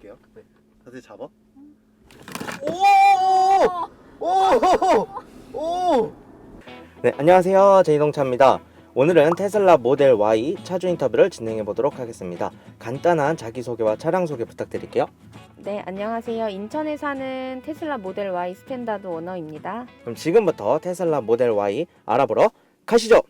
볼게요. 네. 자세 잡아. 오! 네, 안녕하세요. 제이동차입니다. 오늘은 테슬라 모델 Y 차주 인터뷰를 진행해 보도록 하겠습니다. 간단한 자기소개와 차량 소개 부탁드릴게요. 네, 안녕하세요. 인천에 사는 테슬라 모델 Y 스탠다드 오너입니다. 그럼 지금부터 테슬라 모델 Y 알아보러 가시죠.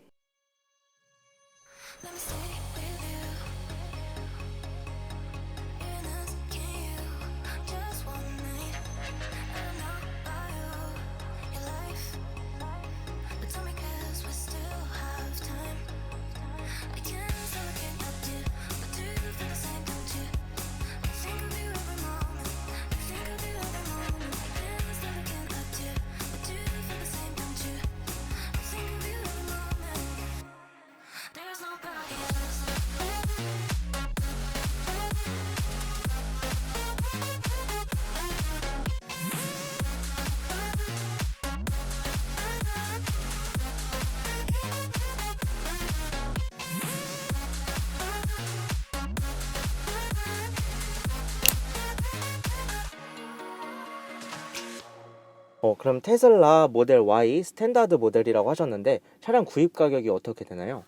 그럼 테슬라 모델 Y 스탠다드 모델이라고 하셨는데 차량 구입 가격이 어떻게 되나요?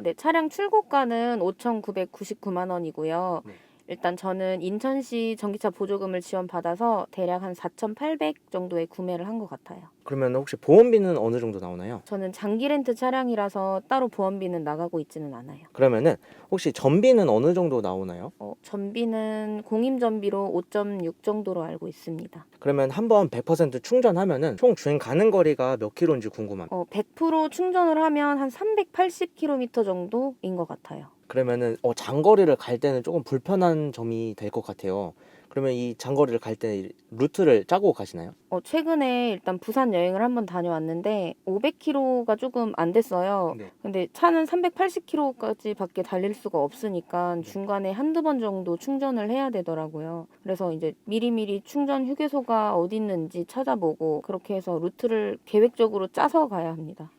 네, 차량 출고가는 5,999만 원이고요. 네. 일단 저는 인천시 전기차 보조금을 지원받아서 대략 한 4,800 정도에 구매를 한 것 같아요. 그러면 혹시 보험비는 어느 정도 나오나요? 저는 장기 렌트 차량이라서 따로 보험비는 나가고 있지는 않아요. 그러면은 혹시 전비는 어느 정도 나오나요? 전비는 공임전비로 5.6 정도로 알고 있습니다. 그러면 한번 100% 충전하면은 총 주행 가는 거리가 몇 킬로인지 궁금합니다. 100% 충전을 하면 한 380km 정도인 것 같아요. 그러면은 장거리를 갈 때는 조금 불편한 점이 될 것 같아요. 그러면 이 장거리를 갈 때 루트를 짜고 가시나요? 최근에 일단 부산 여행을 한번 다녀왔는데 500km가 조금 안 됐어요. 네. 근데 차는 380km까지 밖에 달릴 수가 없으니까 중간에 한두 번 정도 충전을 해야 되더라고요. 그래서 이제 미리미리 충전 휴게소가 어디 있는지 찾아보고 그렇게 해서 루트를 계획적으로 짜서 가야 합니다.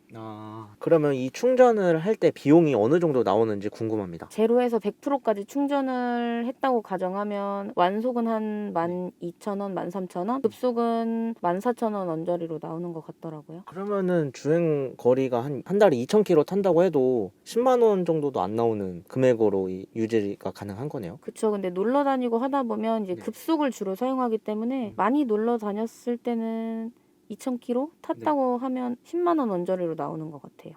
그러면 이 충전을 할 때 비용이 어느 정도 나오는지 궁금합니다. 제로에서 100%까지 충전을 했다고 가정하면 완속은 한 12,000원, 13,000원, 급속은 14,000원 언저리로 나오는 것 같더라고요. 그러면은 주행 거리가 한 달에 2,000km 탄다고 해도 10만 원 정도도 안 나오는 금액으로 유지가 가능한 거네요. 그쵸. 근데 놀러 다니고 하다 보면 이제 네. 급속을 주로 사용하기 때문에 많이 놀러 다녔을 때는 2,000km 탔다고 하면 10만 원 언저리로 나오는 것 같아요.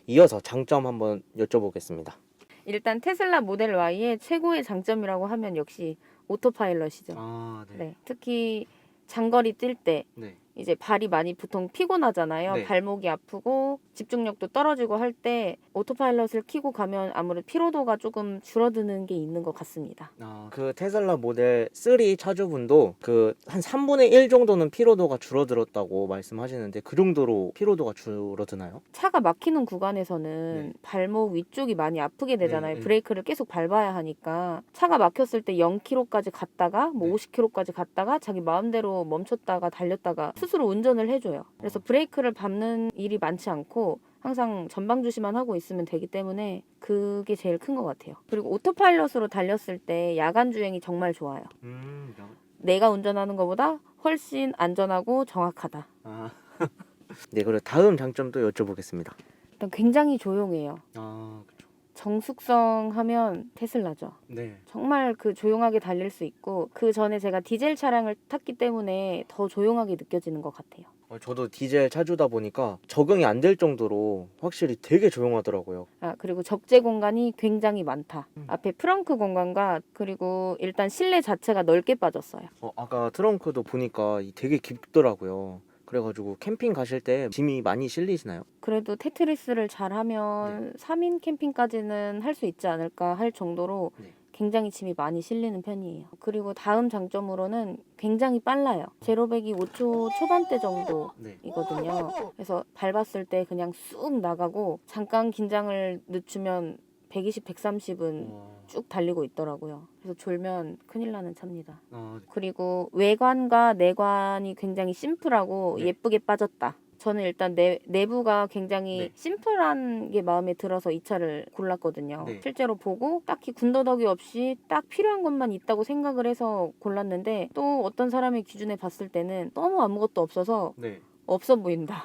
이어서 장점 한번 여쭤보겠습니다. 일단 테슬라 모델 Y의 최고의 장점이라고 하면 역시 오토파일럿이죠. 네. 특히 장거리 뛸 때 네. 이제 발이 많이 보통 피곤하잖아요. 네. 발목이 아프고 집중력도 떨어지고 할 때 오토파일럿을 켜고 가면 아무래도 피로도가 조금 줄어드는 게 있는 것 같습니다. 그 테슬라 모델 3 차주분도 그 한 3분의 1 정도는 피로도가 줄어들었다고 말씀하시는데 그 정도로 피로도가 줄어드나요? 차가 막히는 구간에서는 네. 발목 위쪽이 많이 아프게 되잖아요. 네. 브레이크를 계속 밟아야 하니까 차가 막혔을 때 0km까지 갔다가 뭐 네. 50km까지 갔다가 자기 마음대로 멈췄다가 달렸다가 스스로 운전을 해줘요. 그래서 브레이크를 밟는 일이 많지 않고 항상 전방주시만 하고 있으면 되기 때문에 그게 제일 큰 것 같아요. 그리고 오토파일럿으로 달렸을 때 야간 주행이 정말 좋아요. 내가 운전하는 것보다 훨씬 안전하고 정확하다. 네, 그리고 다음 장점도 여쭤보겠습니다. 일단 굉장히 조용해요. 그렇죠. 정숙성 하면 테슬라죠. 네. 정말 그 조용하게 달릴 수 있고 그 전에 제가 디젤 차량을 탔기 때문에 더 조용하게 느껴지는 것 같아요. 저도 디젤 차주다 보니까 적응이 안 될 정도로 확실히 되게 조용하더라고요. 그리고 적재 공간이 굉장히 많다. 앞에 프렁크 공간과 그리고 일단 실내 자체가 넓게 빠졌어요. 아까 트렁크도 보니까 되게 깊더라고요. 그래가지고 캠핑 가실 때 짐이 많이 실리시나요? 그래도 테트리스를 잘하면 3인 캠핑까지는 할 수 있지 않을까 할 정도로 굉장히 짐이 많이 실리는 편이에요. 그리고 다음 장점으로는 굉장히 빨라요. 제로백이 5초 초반대 정도이거든요. 그래서 밟았을 때 그냥 쑥 나가고 잠깐 긴장을 늦추면 120, 130은 쭉 달리고 있더라고요. 그래서 졸면 큰일 나는 차입니다. 그리고 외관과 내관이 굉장히 심플하고 예쁘게 빠졌다. 저는 일단 내부가 굉장히 네. 심플한 게 마음에 들어서 이 차를 골랐거든요. 네. 실제로 보고 딱히 군더더기 없이 딱 필요한 것만 있다고 생각을 해서 골랐는데 또 어떤 사람의 기준에 봤을 때는 너무 아무것도 없어서 네. 없어 보인다.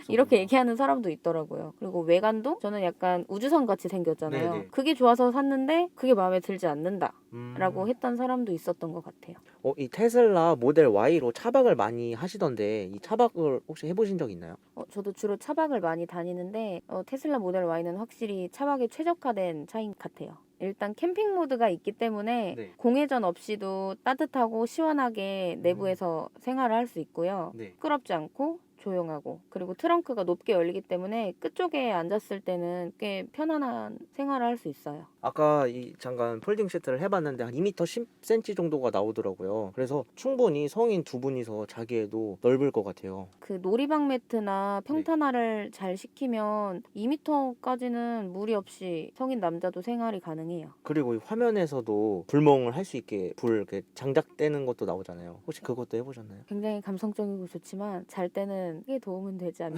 이렇게 얘기하는 사람도 있더라고요. 그리고 외관도 저는 약간 우주선 같이 생겼잖아요. 네네. 그게 좋아서 샀는데 그게 마음에 들지 않는다. 라고 음. 했던 사람도 있었던 것 같아요. 이 테슬라 모델 Y로 차박을 많이 하시던데 이 차박을 혹시 해보신 적 있나요? 저도 주로 차박을 많이 다니는데 테슬라 모델 Y는 확실히 차박에 최적화된 차인 것 같아요. 일단 캠핑 모드가 있기 때문에 네. 공회전 없이도 따뜻하고 시원하게 내부에서 생활을 할 수 있고요. 네. 시끄럽지 않고 조용하고 그리고 트렁크가 높게 열리기 때문에 끝쪽에 앉았을 때는 꽤 편안한 생활을 할 수 있어요. 아까 잠깐 폴딩 시트를 해봤는데 한 2m 10cm 정도가 나오더라고요. 그래서 충분히 성인 두 분이서 자기에도 넓을 것 같아요. 그 놀이방 매트나 네. 평탄화를 잘 시키면 2m까지는 무리 없이 성인 남자도 생활이 가능해요. 그리고 이 화면에서도 불멍을 할 수 있게 불 이렇게 장작되는 것도 나오잖아요. 혹시 그것도 해보셨나요? 굉장히 감성적이고 좋지만 잘 때는 크게 도움은 되지 않는.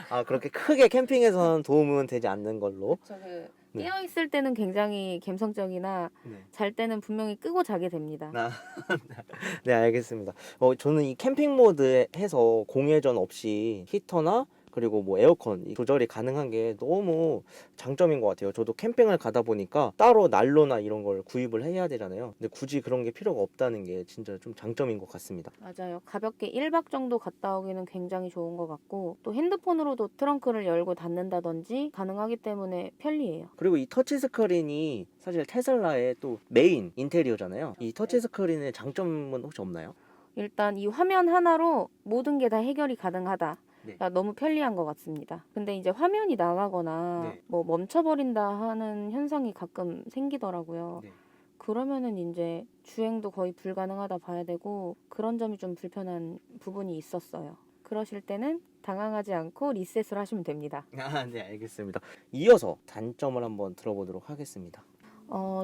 아, 그렇게 크게 캠핑에서는 도움은 되지 않는 걸로. 네. 깨어 있을 때는 굉장히 감성적이나 네. 잘 때는 분명히 끄고 자게 됩니다. 네, 알겠습니다. 저는 이 캠핑 모드에 해서 공회전 없이 히터나 그리고 뭐 에어컨 조절이 가능한 게 너무 장점인 것 같아요. 저도 캠핑을 가다 보니까 따로 난로나 이런 걸 구입을 해야 되잖아요. 근데 굳이 그런 게 필요가 없다는 게 진짜 좀 장점인 것 같습니다. 맞아요. 가볍게 1박 정도 갔다 오기는 굉장히 좋은 것 같고 또 핸드폰으로도 트렁크를 열고 닫는다든지 가능하기 때문에 편리해요. 그리고 이 터치 스크린이 사실 테슬라의 또 메인 인테리어잖아요. 이 터치 스크린의 장점은 혹시 없나요? 일단 이 화면 하나로 모든 게 다 해결이 가능하다. 네. 그러니까 너무 편리한 것 같습니다. 근데 이제 화면이 나가거나 네. 뭐 멈춰버린다 하는 현상이 가끔 생기더라고요. 네. 그러면은 이제 주행도 거의 불가능하다 봐야 되고 그런 점이 좀 불편한 부분이 있었어요. 그러실 때는 당황하지 않고 리셋을 하시면 됩니다. 네, 알겠습니다. 이어서 단점을 한번 들어보도록 하겠습니다.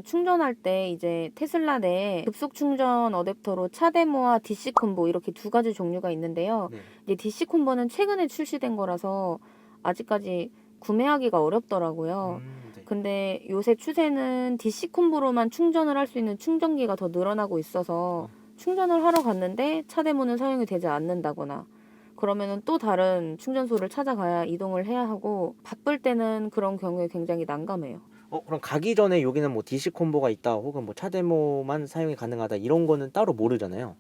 충전할 때 이제 테슬라 내 급속 충전 어댑터로 차데모와 DC 콤보 이렇게 두 가지 종류가 있는데요. 네. 이제 DC 콤보는 최근에 출시된 거라서 아직까지 구매하기가 어렵더라고요. 네. 근데 요새 추세는 DC 콤보로만 충전을 할 수 있는 충전기가 더 늘어나고 있어서 충전을 하러 갔는데 차데모는 사용이 되지 않는다거나 그러면은 또 다른 충전소를 찾아가야 이동을 해야 하고 바쁠 때는 그런 경우에 굉장히 난감해요. 그럼 가기 전에 여기는 뭐 DC 콤보가 있다 혹은 뭐 차데모만 사용이 가능하다 이런 거는 따로 모르잖아요.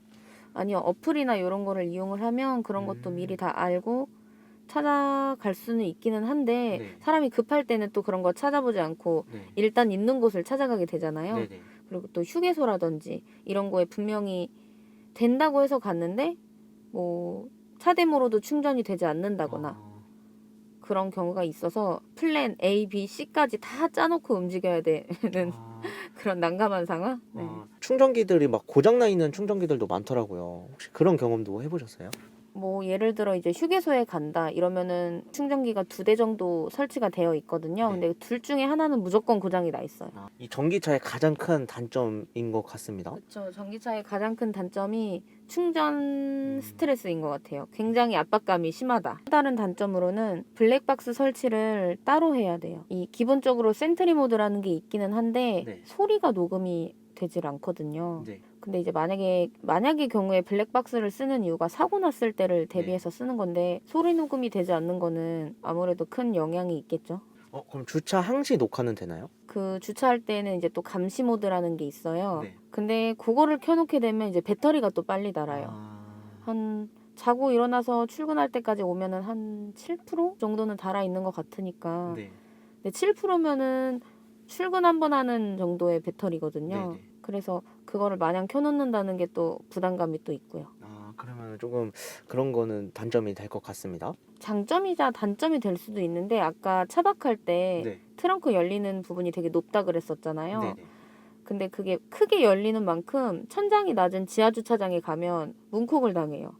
아니요, 어플이나 이런 거를 이용을 하면 그런 것도 미리 다 알고 찾아갈 수는 있기는 한데 네. 사람이 급할 때는 또 그런 거 찾아보지 않고 네. 일단 있는 곳을 찾아가게 되잖아요. 네네. 그리고 또 휴게소라든지 이런 거에 분명히 된다고 해서 갔는데 뭐 차데모로도 충전이 되지 않는다거나 그런 경우가 있어서 플랜 A, B, C까지 다 짜놓고 움직여야 되는 그런 난감한 상황? 네. 충전기들이 막 고장나 있는 충전기들도 많더라고요. 혹시 그런 경험도 해보셨어요? 뭐 예를 들어 이제 휴게소에 간다 이러면은 충전기가 2대 정도 설치가 되어 있거든요. 네. 근데 둘 중에 하나는 무조건 고장이 나 있어요. 이 전기차의 가장 큰 단점인 것 같습니다. 그렇죠. 전기차의 가장 큰 단점이 충전 스트레스인 것 같아요. 굉장히 압박감이 심하다. 또 다른 단점으로는 블랙박스 설치를 따로 해야 돼요. 이 기본적으로 센트리 모드라는 게 있기는 한데 네. 소리가 녹음이 되질 않거든요. 네. 근데 이제 만약의 경우에 블랙박스를 쓰는 이유가 사고 났을 때를 대비해서 쓰는 건데 소리 녹음이 되지 않는 거는 아무래도 큰 영향이 있겠죠. 그럼 주차 항시 녹화는 되나요? 그 주차할 때는 이제 또 감시 모드라는 게 있어요. 네. 근데 그거를 켜놓게 되면 이제 배터리가 또 빨리 닳아요. 한 자고 일어나서 출근할 때까지 오면은 한 7% 정도는 닳아 있는 것 같으니까. 네. 근데 7%면은 출근 한 번 하는 정도의 배터리거든요. 네네. 그래서 그거를 마냥 켜놓는다는 게 또 부담감이 또 있고요. 그러면 조금 그런 거는 단점이 될 것 같습니다. 장점이자 단점이 될 수도 있는데 아까 차박할 때 네. 트렁크 열리는 부분이 되게 높다 그랬었잖아요. 네네. 근데 그게 크게 열리는 만큼 천장이 낮은 지하 주차장에 가면 문콕을 당해요.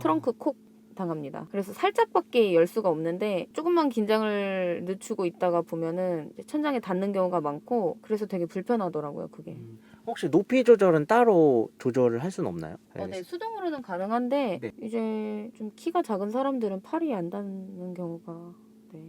트렁크 콕 당합니다. 그래서 살짝밖에 열 수가 없는데 조금만 긴장을 늦추고 있다가 보면은 천장에 닿는 경우가 많고 그래서 되게 불편하더라고요, 그게. 혹시 높이 조절은 따로 조절을 할 수는 없나요? 네, 수동으로는 가능한데 네. 이제 좀 키가 작은 사람들은 팔이 안 닿는 경우가 네.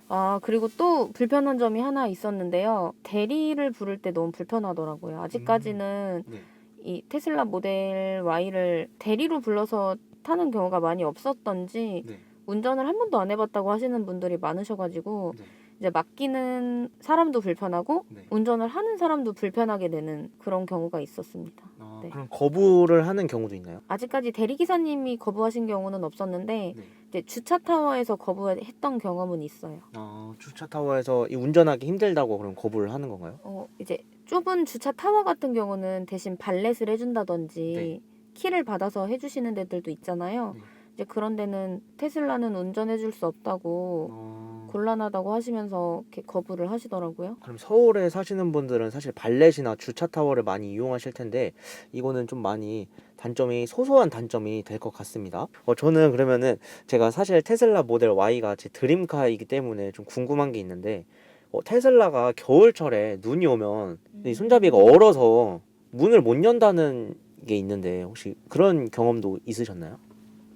아, 그리고 또 불편한 점이 하나 있었는데요. 대리를 부를 때 너무 불편하더라고요. 아직까지는 네. 이 테슬라 모델 Y를 대리로 불러서 타는 경우가 많이 없었던지 네. 운전을 한 번도 안 해봤다고 하시는 분들이 많으셔가지고 네. 이제 맡기는 사람도 불편하고 네. 운전을 하는 사람도 불편하게 되는 그런 경우가 있었습니다. 네. 그럼 거부를 하는 경우도 있나요? 아직까지 대리기사님이 거부하신 경우는 없었는데 네. 이제 주차 타워에서 거부했던 경험은 있어요. 주차 타워에서 이 운전하기 힘들다고 그럼 거부를 하는 건가요? 이제 좁은 주차 타워 같은 경우는 대신 발렛을 해준다든지 네. 키를 받아서 해주시는 데들도 있잖아요. 네. 이제 그런 데는 테슬라는 운전해줄 수 없다고 곤란하다고 하시면서 이렇게 거부를 하시더라고요. 그럼 서울에 사시는 분들은 사실 발렛이나 주차 타워를 많이 이용하실 텐데 이거는 좀 많이 단점이 소소한 단점이 될 것 같습니다. 저는 그러면은 제가 사실 테슬라 모델 Y가 제 드림카이기 때문에 좀 궁금한 게 있는데 테슬라가 겨울철에 눈이 오면 이 손잡이가 얼어서 문을 못 연다는 게 있는데 혹시 그런 경험도 있으셨나요?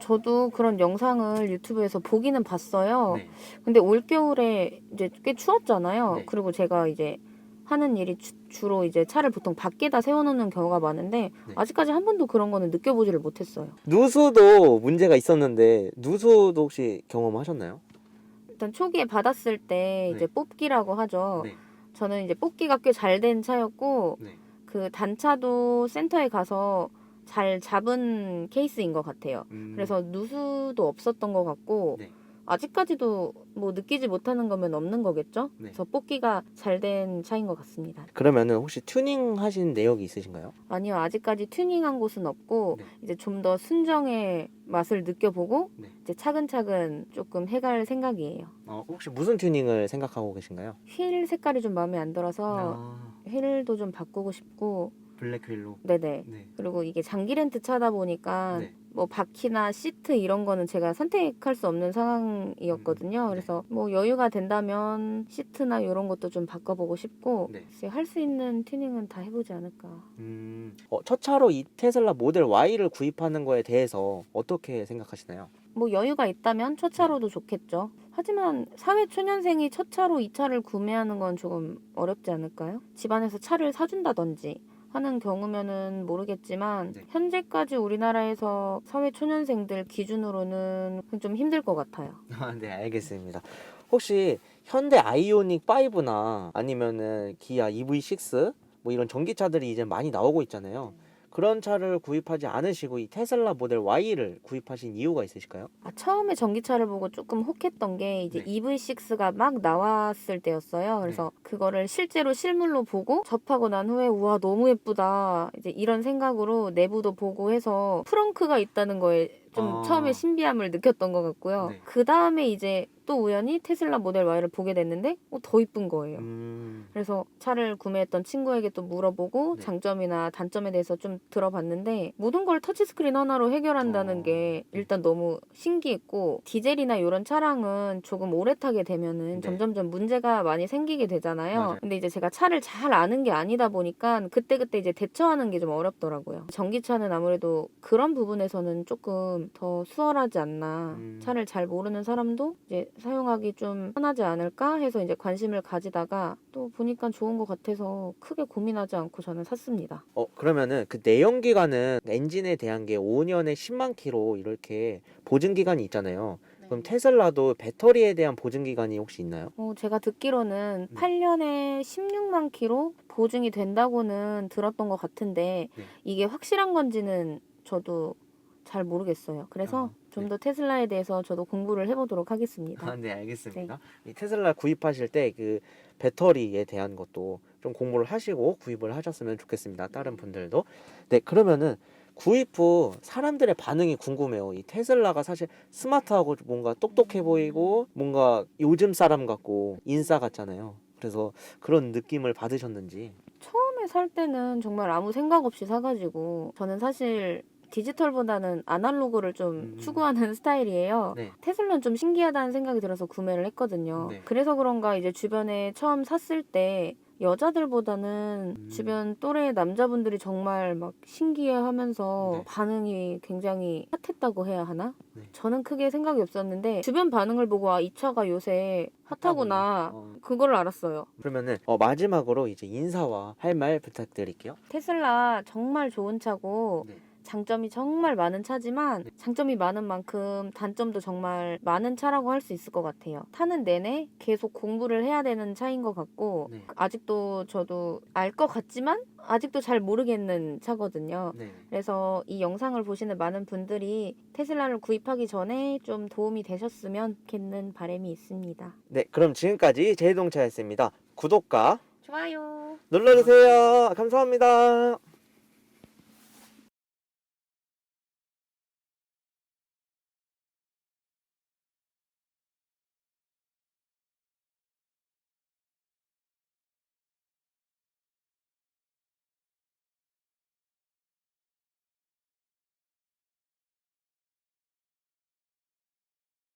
저도 그런 영상을 유튜브에서 보기는 봤어요. 네. 근데 올겨울에 이제 꽤 추웠잖아요. 네. 그리고 제가 이제 하는 일이 주로 이제 차를 보통 밖에다 세워놓는 경우가 많은데 네. 아직까지 한 번도 그런 거는 느껴보지를 못했어요. 누수도 문제가 있었는데 누수도 혹시 경험하셨나요? 일단 초기에 받았을 때 이제 네. 뽑기라고 하죠. 네. 저는 이제 뽑기가 꽤 잘 된 차였고 네. 그 단차도 센터에 가서 잘 잡은 케이스인 것 같아요. 그래서 누수도 없었던 것 같고 네. 아직까지도 뭐 느끼지 못하는 거면 없는 거겠죠? 네. 그래서 뽑기가 잘 된 차인 것 같습니다. 그러면은 혹시 튜닝 하신 내역이 있으신가요? 아니요, 아직까지 튜닝한 곳은 없고 네. 이제 좀 더 순정의 맛을 느껴보고 네. 이제 차근차근 조금 해갈 생각이에요. 혹시 무슨 튜닝을 생각하고 계신가요? 휠 색깔이 좀 마음에 안 들어서 휠도 좀 바꾸고 싶고 블랙 휠로. 네네. 네. 그리고 이게 장기 렌트 차다 보니까 네. 뭐 바퀴나 시트 이런 거는 제가 선택할 수 없는 상황이었거든요. 네. 그래서 뭐 여유가 된다면 시트나 이런 것도 좀 바꿔보고 싶고 네. 할 수 있는 튜닝은 다 해보지 않을까. 첫 차로 이 테슬라 모델 Y를 구입하는 거에 대해서 어떻게 생각하시나요? 뭐 여유가 있다면 첫 차로도 좋겠죠. 하지만 사회 초년생이 첫 차로 이 차를 구매하는 건 조금 어렵지 않을까요? 집안에서 차를 사준다든지 하는 경우면은 모르겠지만 네. 현재까지 우리나라에서 사회 초년생들 기준으로는 좀 힘들 것 같아요. 네, 알겠습니다. 혹시 현대 아이오닉 5나 아니면은 기아 EV6 뭐 이런 전기차들이 이제 많이 나오고 있잖아요. 그런 차를 구입하지 않으시고 이 테슬라 모델 Y를 구입하신 이유가 있으실까요? 처음에 전기차를 보고 조금 혹했던 게 이제 네. EV6가 막 나왔을 때였어요. 그래서 그거를 실제로 실물로 보고 접하고 난 후에 우와 너무 예쁘다 이제 이런 생각으로 내부도 보고 해서 프렁크가 있다는 거에 좀 처음에 신비함을 느꼈던 것 같고요. 네. 그 다음에 이제 또 우연히 테슬라 모델 Y를 보게 됐는데 더 이쁜 거예요. 그래서 차를 구매했던 친구에게 또 물어보고 네. 장점이나 단점에 대해서 좀 들어봤는데 모든 걸 터치스크린 하나로 해결한다는 게 일단 너무 신기했고 디젤이나 이런 차량은 조금 오래 타게 되면은 네. 점점점 문제가 많이 생기게 되잖아요. 맞아요. 근데 이제 제가 차를 잘 아는 게 아니다 보니까 그때그때 이제 대처하는 게 좀 어렵더라고요. 전기차는 아무래도 그런 부분에서는 조금 더 수월하지 않나. 차를 잘 모르는 사람도 이제 사용하기 좀 편하지 않을까 해서 이제 관심을 가지다가 또 보니까 좋은 것 같아서 크게 고민하지 않고 저는 샀습니다. 그러면은 그 내연 기관은 엔진에 대한 게 5년에 10만 킬로 이렇게 보증 기간이 있잖아요. 그럼 테슬라도 배터리에 대한 보증 기간이 혹시 있나요? 제가 듣기로는 네. 8년에 16만 킬로 보증이 된다고는 들었던 것 같은데 네. 이게 확실한 건지는 저도 잘 모르겠어요. 그래서 좀 더 테슬라에 대해서 저도 공부를 해보도록 하겠습니다. 네, 알겠습니다. 이 테슬라 구입하실 때 그 배터리에 대한 것도 좀 공부를 하시고 구입을 하셨으면 좋겠습니다. 다른 분들도. 네, 그러면은 구입 후 사람들의 반응이 궁금해요. 이 테슬라가 사실 스마트하고 뭔가 똑똑해 보이고 뭔가 요즘 사람 같고 인싸 같잖아요. 그래서 그런 느낌을 받으셨는지. 처음에 살 때는 정말 아무 생각 없이 사가지고 저는 사실 디지털보다는 아날로그를 좀 추구하는 스타일이에요. 네. 테슬라는 좀 신기하다는 생각이 들어서 구매를 했거든요. 네. 그래서 그런가 이제 주변에 처음 샀을 때 여자들보다는 주변 또래 남자분들이 정말 막 신기해하면서 네. 반응이 굉장히 핫했다고 해야 하나? 네. 저는 크게 생각이 없었는데 주변 반응을 보고 이 차가 요새 핫하구나 그걸 알았어요. 그러면은 마지막으로 이제 인사와 할 말 부탁드릴게요. 테슬라 정말 좋은 차고 네. 장점이 정말 많은 차지만 장점이 많은 만큼 단점도 정말 많은 차라고 할 수 있을 것 같아요. 타는 내내 계속 공부를 해야 되는 차인 것 같고 네. 아직도 저도 알 것 같지만 아직도 잘 모르겠는 차거든요. 네. 그래서 이 영상을 보시는 많은 분들이 테슬라를 구입하기 전에 좀 도움이 되셨으면 좋겠는 바람이 있습니다. 네, 그럼 지금까지 제이동차였습니다. 구독과 좋아요. 눌러주세요. 감사합니다.